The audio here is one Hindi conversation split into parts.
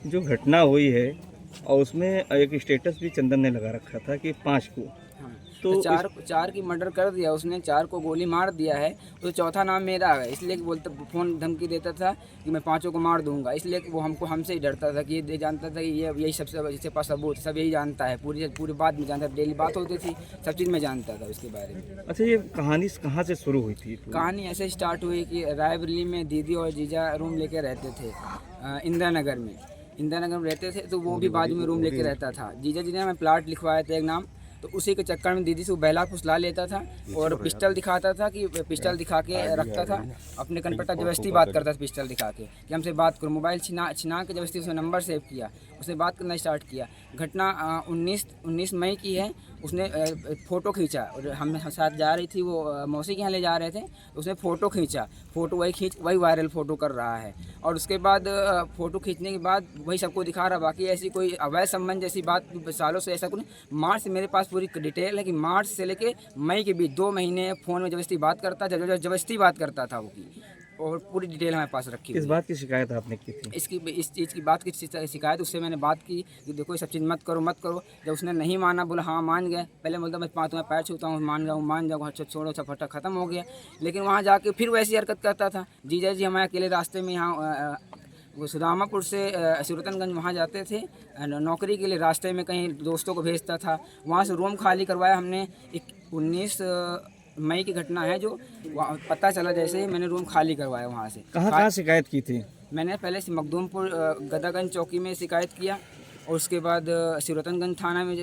जो घटना हुई है और उसमें एक स्टेटस भी चंदन ने लगा रखा था कि 5 को। हाँ, तो तो चार की मर्डर कर दिया उसने, 4 को गोली मार दिया है, तो चौथा नाम मेरा है, इसलिए कि बोलता फ़ोन धमकी देता था कि मैं 5 को मार दूंगा, इसलिए कि वो हमसे ही डरता था कि ये जानता था कि ये यही सबसे इसके पास सबूत सब यही जानता है, पूरी बात में जानता था, डेली बात होती थी, सब चीज़ में जानता था उसके बारे में। अच्छा, ये कहानी कहाँ से शुरू हुई थी पूरी? कहानी ऐसे स्टार्ट हुई कि रायबरेली में दीदी और जीजा रूम लेके रहते थे, इंदिरा नगर में। इंदिरा नगर में रहते थे तो वो भी बाजू में रूम लेके रहता था। जीजा जी ने हमें प्लाट लिखवाया था एक नाम, तो उसी के चक्कर में दीदी से वो बहला फुसला लेता था और पिस्टल दिखाता था कि पिस्टल दिखा के रखता था अपने कनपट्टा, जबरदस्ती बात करता था पिस्टल दिखा के कि हमसे बात करो। मोबाइल छिना के जबरदस्ती उसने नंबर सेव किया, उसने बात करना स्टार्ट किया। घटना 19 मई की है। उसने फ़ोटो खींचा और हम साथ जा रही थी, वो मौसी के यहाँ ले जा रहे थे, उसने फ़ोटो खींचा, फ़ोटो वही वायरल फ़ोटो कर रहा है। और उसके बाद फ़ोटो खींचने के बाद वही सबको दिखा रहा। बाकी ऐसी कोई अवैध संबंध जैसी बात सालों से ऐसा कुछ नहीं। मार्च से मेरे पास पूरी डिटेल है कि मार्च से लेके मई के बीच 2 महीने फ़ोन में जबरदस्ती बात करता, जबरदस्ती बात करता था वो की, और पूरी डिटेल हमारे पास रखी किस हुई है। बात की शिकायत आपने की थी? इस चीज़ की बात की शिकायत उससे मैंने बात की कि देखो ये सब चीज़ मत करो मत करो। जब उसने नहीं माना, बोला हाँ मान गए, पहले बोलता मैं तुम्हें पैर छूता हूँ, मान जाऊँ, अच्छा छोड़ो, चपटा ख़त्म हो गया। लेकिन वहाँ जाके फिर वैसी हरकत करता था। जीजा जी हमारे अकेले रास्ते में यहाँ वो सुदामापुर से सूरतनगंज वहाँ जाते थे नौकरी के लिए, रास्ते में कहीं दोस्तों को भेजता था। वहाँ से रूम खाली करवाया हमने। 19 मई की घटना है जो पता चला, जैसे ही मैंने रूम खाली करवाया वहाँ से। कहाँ शिकायत की थी? मैंने पहले से मखदूमपुर गदागंज चौकी में शिकायत किया, और उसके बाद सूरतनगंज थाना में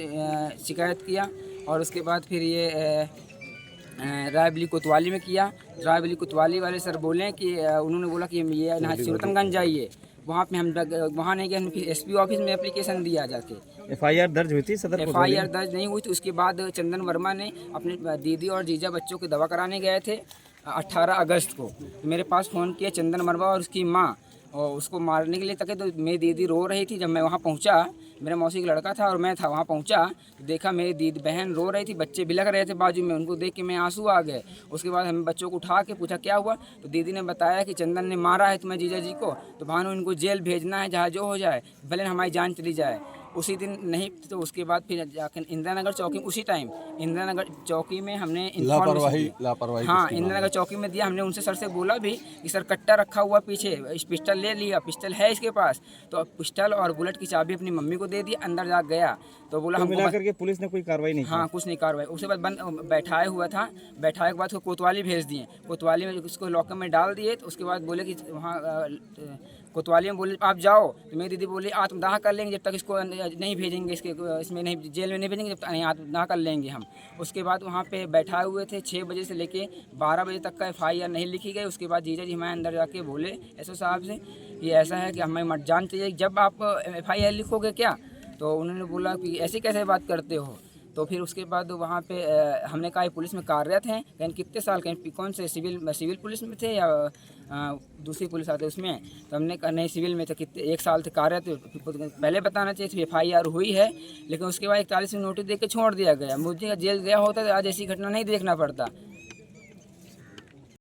शिकायत किया, और उसके बाद फिर ये रायबरेली कोतवाली में किया। रायबरेली कोतवाली वाले सर बोले कि उन्होंने बोला कि ये यहाँ सूरतनगंज जाइए। वहाँ पे हम वहाँ नहीं गए, हम फिर एसपी ऑफिस में एप्लीकेशन दिया जाके। एफआईआर दर्ज हुई थी सदर कोतवाली एफआईआर में? दर्ज नहीं हुई थी। उसके बाद चंदन वर्मा ने अपने दीदी और जीजा बच्चों की दवा कराने गए थे 18 अगस्त को। मेरे पास फ़ोन किया चंदन वर्मा और उसकी माँ, और उसको मारने के लिए तके, तो मेरी दीदी रो रही थी। जब मैं वहाँ पहुँचा, मेरा मौसी का लड़का था और मैं था, वहाँ पहुँचा तो देखा मेरी दीदी बहन रो रही थी, बच्चे बिलख रहे थे बाजू में, उनको देख के मैं आंसू आ गए। उसके बाद हम बच्चों को उठा के पूछा क्या हुआ, तो दीदी ने बताया कि चंदन ने मारा है तुम्हें जीजा जी को, तो भानु इनको जेल भेजना है, जहाँ जो हो जाए, भले हमारी जान चली जाए। उसी दिन नहीं तो उसके बाद फिर जाकर इंदिरा नगर चौकी, उसी टाइम इंदिरा नगर चौकी में हमने लापरवाही हाँ, इंदिरा नगर चौकी में दिया हमने। उनसे सर से बोला भी कि सर कट्टा रखा हुआ पीछे, इस पिस्टल ले लिया, पिस्टल है इसके पास, तो अब पिस्टल और बुलेट की चाबी अपनी मम्मी को दे दी, अंदर जा गया। तो बोला तो हमको मिला करके पुलिस ने कोई कार्रवाई नहीं की? हाँ, कुछ नहीं कार्रवाई। उसके बाद बंद बैठाया हुआ था, बैठाए के बाद उसको कोतवाली भेज दिए, कोतवाली में उसको लॉकर में डाल दिए। तो उसके बाद बोले कि वहाँ कोतवाली में बोले आप जाओ, तो मेरी दीदी बोली आत्मदाह कर लेंगे जब तक इसको नहीं भेजेंगे, इसमें नहीं, जेल में नहीं भेजेंगे जब तक नहीं आत्मदाह कर लेंगे हम। उसके बाद वहाँ पे बैठाए हुए थे 6 बजे से लेके 12 बजे तक का एफआईआर नहीं लिखी गई। उसके बाद जीजा जी हमारे अंदर जाके बोले एसओ साहब से कि ऐसा है कि हमें मत जान चाहिए, जब आप एफआईआर लिखोगे क्या? तो उन्होंने बोला कि ऐसी कैसे बात करते हो। तो फिर उसके बाद वहाँ पे हमने कहा पुलिस में कार्यरत हैं, कहीं कितने साल, कहीं कौन से सिविल पुलिस में थे या दूसरी पुलिस आते उसमें। तो हमने कहा नहीं सिविल में, तो कितने 1 साल थे कार्यरत, पहले बताना चाहिए थी। एफआईआर हुई है, लेकिन उसके बाद 41 में नोटिस दे के छोड़ दिया गया। मुझे जेल गया होता तो आज ऐसी घटना नहीं देखना पड़ता।